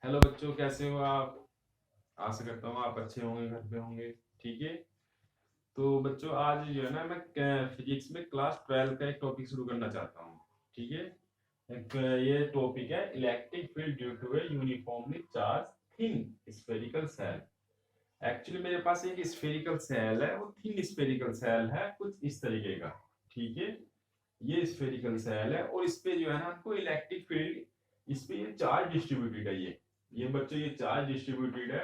Hello बच्चों, कैसे हो आप? आशा करता हूँ आप अच्छे होंगे, घर पे होंगे। ठीक है। तो बच्चों, आज जो है ना, मैं फिजिक्स में क्लास 12 का एक टॉपिक शुरू करना चाहता हूँ। ठीक है। ये टॉपिक है electric field due to a uniformly charge thin spherical shell. Actually मेरे पास एक स्फेरिकल सेल है, वो थिन स्फेरिकल सेल है, कुछ इस तरीके का। ठीक है। ये स्फेरिकल सेल है और इस पे जो है ना, हमको इलेक्ट्रिक फील्ड, इस पे ये चार्ज डिस्ट्रीब्यूटेड है। ये बच्चों, ये चार्ज डिस्ट्रीब्यूटेड है।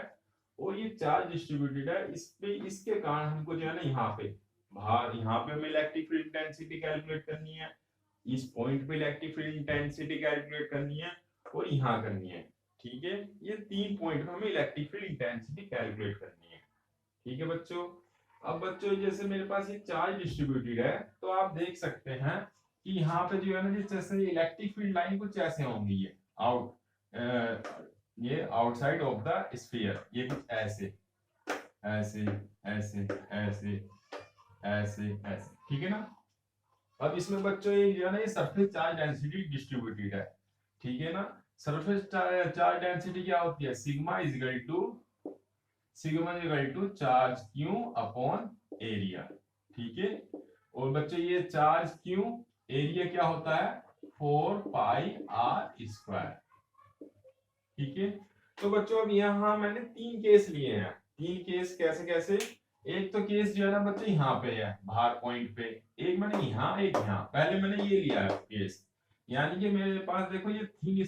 और ये चार्ज डिस्ट्रीब्यूटेड है इस पे, इसके कारण हमको जो है ना, यहाँ पे बाहर, यहाँ पे हमें इलेक्ट्रिक फील्ड इंटेंसिटी कैलकुलेट करनी है। इस पॉइंट पे इलेक्ट्रिक फील्ड इंटेंसिटी कैलकुलेट करनी है और यहाँ करनी है। ठीक है। ये 3 पॉइंट पे हमें इलेक्ट्रिक फील्ड इंटेंसिटी कैलकुलेट करनी है। ठीक है बच्चों। अब बच्चों, जैसे मेरे पास ये चार्ज डिस्ट्रीब्यूटेड है, तो आप देख सकते हैं कि यहाँ पे जो है ना, जैसे इलेक्ट्रिक फील्ड लाइन कुछ ऐसे होंगी। ये आउट ये आउटसाइड ऑफ द स्फीयर, ये कुछ ऐसे ऐसे ऐसे ऐसे ऐसे ऐसे। ठीक है ना। अब इसमें बच्चों, ये जो है ना, ये सरफेस चार्ज डेंसिटी डिस्ट्रीब्यूटेड है। ठीक है ना। सरफेस चार्ज डेंसिटी क्या होती है? Sigma is equal to charge Q upon area. ठीक है। और बच्चों, ये चार्ज क्यू, एरिया क्या होता है? 4 पाई r स्क्वायर। ठीक है। तो बच्चों, अब यहाँ मैंने 3 केस लिए हैं। 3 केस कैसे कैसे? एक तो केस जो है ना बच्चों, यहाँ पे है, बाहर पॉइंट पे। एक मैंने यहाँ, एक यहाँ। पहले मैंने ये लिया है केस। यानी कि मेरे पास देखो, ये थिन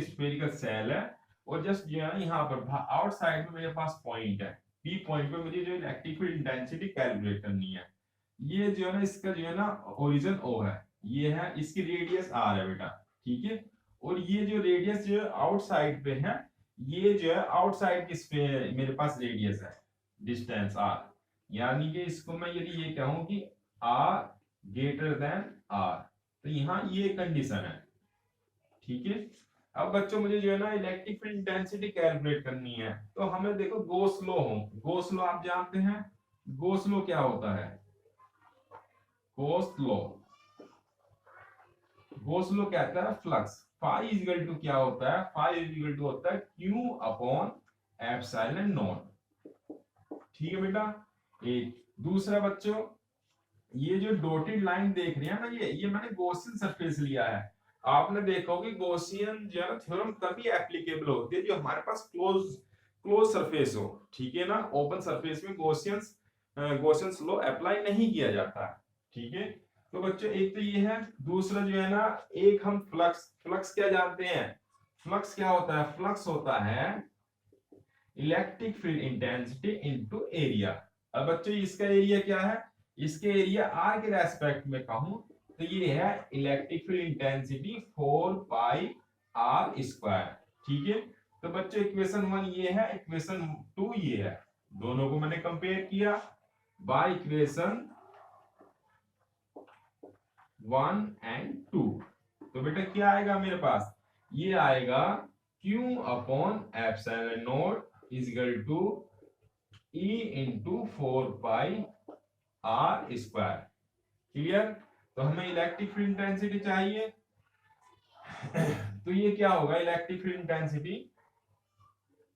स्फेरिकल सेल है। और जस्ट जो है ना, यहाँ पर आउटसाइड में मेरे पास पॉइंट है। पी पॉइंट पे मुझे जो इलेक्ट्रिक फील्ड इंटेंसिटी कैलकुलेट करनी है। ये जो है ना, इसका जो है ना, ओरिजिन ओ है, ये है, इसकी रेडियस आर है बेटा। ठीक है। और ये जो रेडियस जो आउटसाइड पे है, ये जो है आउटसाइड किस पे मेरे पास रेडियस है, डिस्टेंस आर। यानी कि इसको मैं यदि ये कहूं कि आर ग्रेटर देन आर, तो यहाँ ये कंडीशन है। ठीक है। अब बच्चों, मुझे जो है ना, इलेक्ट्रिक फील्ड इंटेंसिटी कैलकुलेट करनी है। तो हमें देखो, गोस लॉ आप जानते हैं। गोस लॉ क्या होता है? गोस लॉ, गोस लॉ कहता है फ्लक्स। फाई इक्वल टू क्या होता है? फाई इक्वल टू होता है क्यू अपॉन एप्सिलॉन नॉट। ठीक है बेटा। एक दूसरा बच्चों, ये जो डॉटेड लाइन देख रहे हैं ना, ये मैंने गॉसियन सरफेस लिया है। आपने देखा होगा कि गॉसियन जो है ना थ्योरम तभी एप्लीकेबल होती है जो हमारे पास क्लोज क्लोज सरफेस हो। ठीक है ना। ओपन सरफेस में गॉसियन लॉ अप्लाई नहीं किया जाता। ठीक है। तो बच्चों, एक तो ये है। दूसरा जो है ना, एक हम फ्लक्स फ्लक्स क्या जानते हैं? फ्लक्स क्या होता है? फ्लक्स होता है electric field intensity into area. अब बच्चों, इसका एरिया क्या है? इसके एरिया आर के रेस्पेक्ट में कहूं तो ये है electric field intensity 4 pi r square. ठीक है। तो बच्चों, इक्वेशन 1 ये है, इक्वेशन 2 ये है। दोनों को मैंने कंपेयर किया बाय इक्वेशन 1 एंड 2। तो बेटा, क्या आएगा मेरे पास? ये आएगा Q upon epsilon naught is equal to E into 4 pi r square. Clear? तो हमें इलेक्ट्रिक फील्ड इंटेंसिटी चाहिए। तो ये क्या होगा इलेक्ट्रिक फील्ड इंटेंसिटी?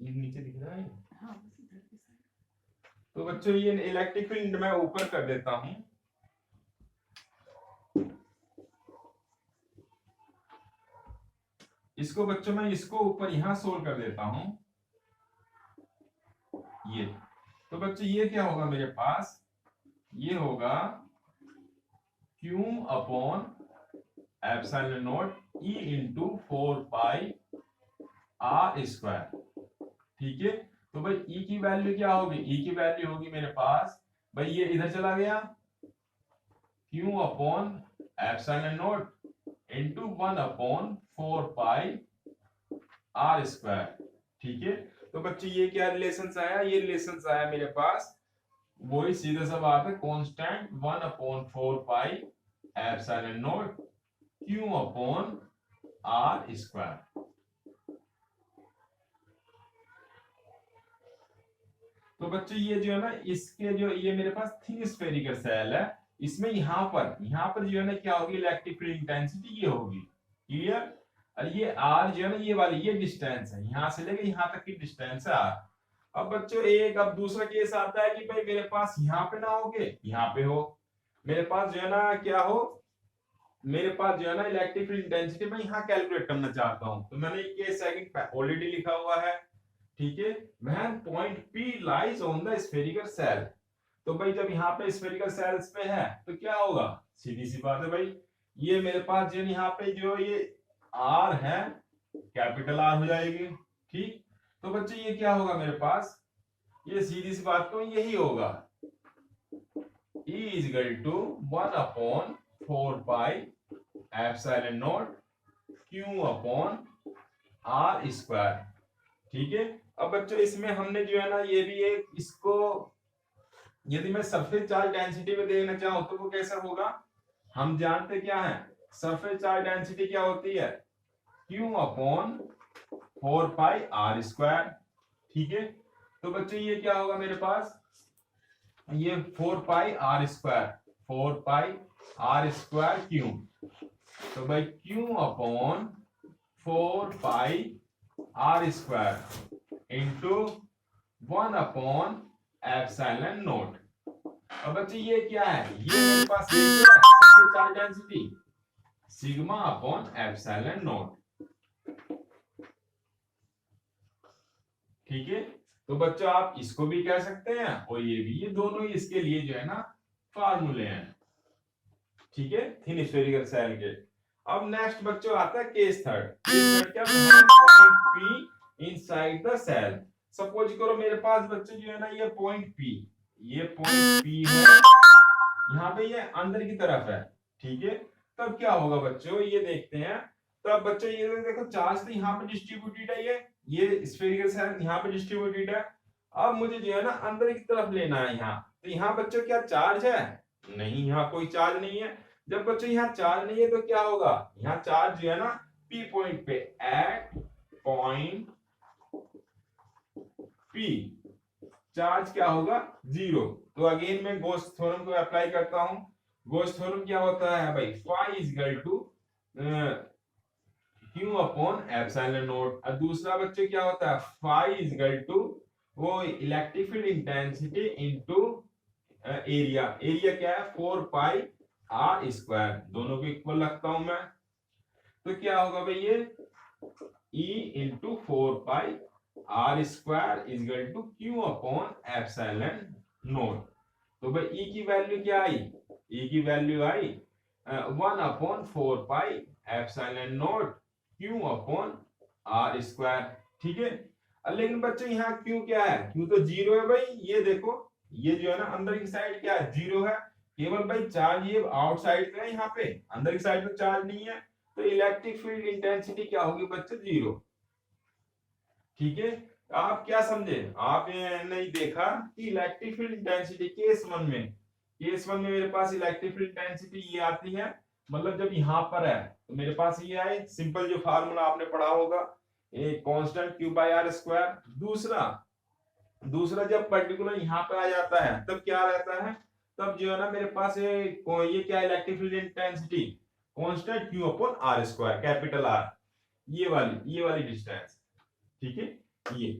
ये नीचे दिख रहा है। तो बच्चों, ये इलेक्ट्रिक फील्ड मैं ऊपर कर देता हूं। इसको बच्चों, मैं इसको ऊपर यहां सोल्व कर देता हूं। ये, तो बच्चों, ये क्या होगा मेरे पास? ये होगा Q upon epsilon not E into 4 pi r square. ठीक है। तो भाई E की वैल्यू क्या होगी? E की वैल्यू होगी मेरे पास, भाई ये इधर चला गया, Q upon epsilon not into 1 upon 4 pi r square. ठीक है। तो बच्चे, ये क्या रिलेशन आया? ये रिलेशन आया मेरे पास, वही सीधा सा बात है, constant 1/4 pi epsilon not Q upon r square. तो बच्चों, ये जो है ना, इसके जो ये मेरे पास थिन स्फेरिकल सेल है, इसमें यहाँ पर जो है ना, क्या होगी इलेक्ट्रिक फील्ड इंटेंसिटी? ये होगी। क्लियर? और ये आर जो है ना, ये वाली ये डिस्टेंस है, यहां से लेके यहां तक की डिस्टेंस है आर। अब बच्चों अब दूसरा केस आता है कि भाई मेरे पास यहाँ पे ना हो के यहाँ पे हो, मेरे पास जो है ना क्या हो, मेरे पास जो है ना इलेक्ट्रिक फील्ड इंटेंसिटी मैं यहाँ कैलकुलेट करना चाहता हूँ। तो मैंने केस सेकंड ऑलरेडी लिखा हुआ है, ठीक है। When point P lies on the spherical shell, तो भाई जब यहाँ पे स्फेरिकल सेल्स पे है तो क्या होगा, सीधी सी बात है भाई, ये मेरे पास जो यहाँ पे जो ये आर है कैपिटल आर हो जाएगी, ठीक। तो बच्चे ये क्या होगा मेरे पास, ये सीधी सी बात तो यही होगा, E is equal to 1 upon 4 pi epsilon naught Q upon R square, ठीक है। अब बच्चों इसमें हमने जो है ना ये भी एक इसको, यदि मैं सरफेस चार्ज डेंसिटी में देखना चाहूं तो वो कैसा होगा, हम जानते क्या है, सरफेस चार्ज डेंसिटी क्या होती है, Q upon 4 pi R square, ठीक है। तो बच्चों ये क्या होगा मेरे पास, ये 4 pi R square, 4 pi R square Q, तो भाई Q upon 4 pi R square into 1 upon epsilon note. अब बच्चे ये क्या है, ये मेरे पास सबसे charge density sigma upon epsilon note, ठीक है। तो बच्चों आप इसको भी कह सकते हैं और ये भी, ये दोनों ही इसके लिए जो है ना फार्मूले हैं, ठीक है, थिन स्फेरिकल सेल के। अब नेक्स्ट बच्चों आता है केस थर्ड। केस थर्ड क्या, point P inside the shell. Suppose करो मेरे पास बच्चे जो है ना ये पॉइंट पी, ये पॉइंट पी है, यहाँ पे ये अंदर की तरफ है, ठीक है। तब क्या होगा बच्चों, ये देखते हैं। तब बच्चों ये देखो चार्ज तो यहाँ पे डिस्ट्रीब्यूटेड है, ये स्फेरिकल सेल यहाँ पे डिस्ट्रीब्यूटेड है। अब मुझे जो है ना अंदर की तरफ लेना है यहाँ, तो यहाँ बच्चों क्या चार्ज है, नहीं, यहाँ कोई चार्ज नहीं है। जब बच्चों यहाँ चार्ज नहीं है तो क्या होगा, यहाँ चार्ज जो है ना पी पॉइंट पे, एट पॉइंट पी चार्ज क्या होगा, जीरो। तो अगेन मैं गॉस थ्योरम को अप्लाई करता हूं। गॉस थ्योरम क्या होता है भाई, phi is equal to Q upon epsilon naught. और दूसरा बच्चे क्या होता है, फाई इज इक्वल टू वो electric field intensity into area. Area क्या है, 4 पाई आर स्क्वायर, दोनों को इक्वल रखता हूं मैं। तो क्या होगा भाई, ये E into 4 pi r square is equal to Q upon epsilon naught. तो भाई E की वैल्यू क्या आई, E की वैल्यू आई 1 upon 4 pi epsilon naught Q upon r square, ठीक है। लेकिन बच्चों यहाँ क्यू क्या है, क्यू तो जीरो है भाई, ये देखो ये जो है ना अंदर की साइड क्या है, जीरो है। केवल भाई चार्ज ये आउटसाइड का है, यहाँ पे अंदर की साइड में चार्ज नहीं है, तो इलेक्ट्रिक फील्ड इंटेंसिटी क्या होगी बच्चे, जीरो, ठीक है। आप क्या समझे, आपने नहीं देखा कि electric field intensity case one में मेरे पास इलेक्ट्रिक फील्ड इंटेंसिटी ये आती है, मतलब जब यहां पर है तो मेरे पास ये आए सिंपल जो फार्मूला आपने पढ़ा होगा, a constant Q by r square. दूसरा दूसरा जब पर्टिकुलर यहाँ पे आ जाता है तब क्या रहता है, तब जो है ना मेरे पास ये क्या electric field intensity constant Q upon r square, capital R, ये वाली डिस्टेंस, ठीक है। ये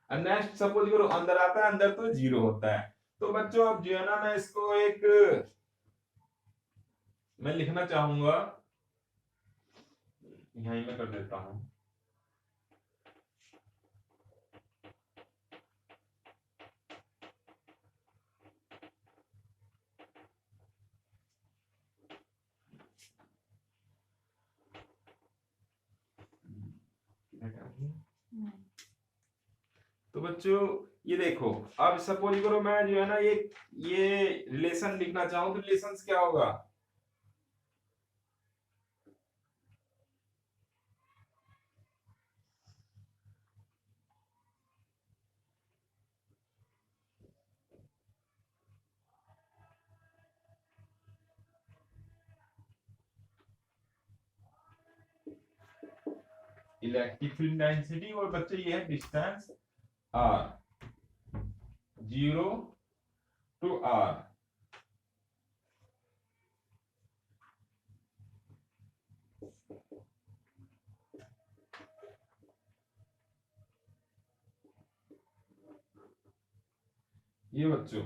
नेक्स्ट सपोज करो अंदर आता है, अंदर तो जीरो होता है। तो बच्चों अब जो है ना मैं इसको मैं लिखना चाहूंगा, यहीं मैं कर देता हूं। तो बच्चों ये देखो, अब सपोज करो मैं जो है ना ये रिलेशन लिखना चाहूं तो रिलेशन क्या होगा, इलेक्ट्रिक फील्ड डेंसिटी और बच्चे ये है distance r, zero to r, ये बच्चों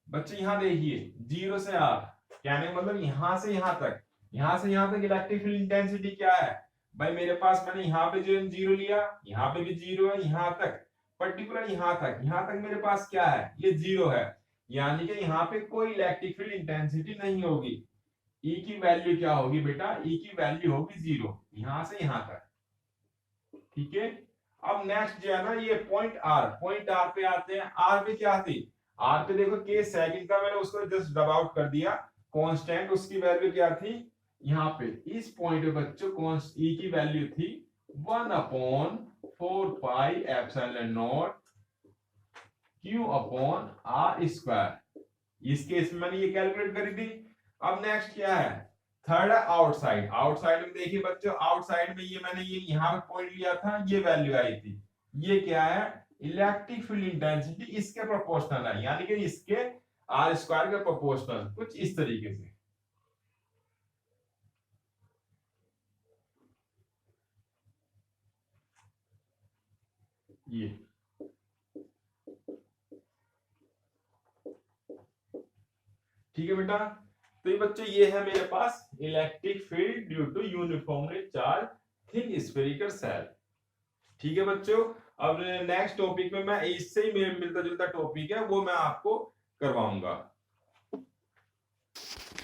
बच्चे यहाँ देखिए 0 से R, कहने का मतलब यहां से यहां तक, यहां से यहां तक इलेक्ट्रिक फील्ड इंटेंसिटी क्या है भाई, मेरे पास मैंने यहाँ पे जो 0 लिया, यहाँ पे भी 0 है, यहाँ तक पर्टिकुलर यहाँ तक मेरे पास क्या है, ये 0 है, यानी कि यहाँ पे कोई इलेक्ट्रिक फील्ड इंटेंसिटी नहीं होगी। ई की वैल्यू क्या होगी बेटा, ई की वैल्यू होगी 0 यहां से यहां तक, ठीक है। अब नेक्स्ट जो है ना ये पॉइंट आर पे आते हैं। आर पे क्या थी, आर पे देखो के सेकंड का मैंने उसको जस्ट डब आउट कर दिया, कांस्टेंट उसकी वैल्यू क्या थी, यहाँ पे इस पॉइंट पे बच्चों ई की वैल्यू थी 1/4 pi epsilon naught Q upon r square. इस केस में मैंने ये कैलकुलेट करी थी। अब नेक्स्ट क्या है, थर्ड है आउटसाइड। आउटसाइड में देखिए बच्चों, आउटसाइड में ये मैंने ये यहाँ पे पॉइंट लिया था, ये वैल्यू आई थी, ये क्या है, इलेक्ट्रिक फील्ड इंटेंसिटी इसके प्रोपोर्शनल है, यानी कि इसके आर स्क्वायर के प्रोपोर्शनल, कुछ इस तरीके से। ये ठीक है बेटा। तो ये बच्चों ये है मेरे पास electric field due to uniformly charge thin spherical shell. ठीक है बच्चों, अब नेक्स्ट टॉपिक में मैं इससे ही मिलता जुलता टॉपिक है वो मैं आपको करवाऊंगा।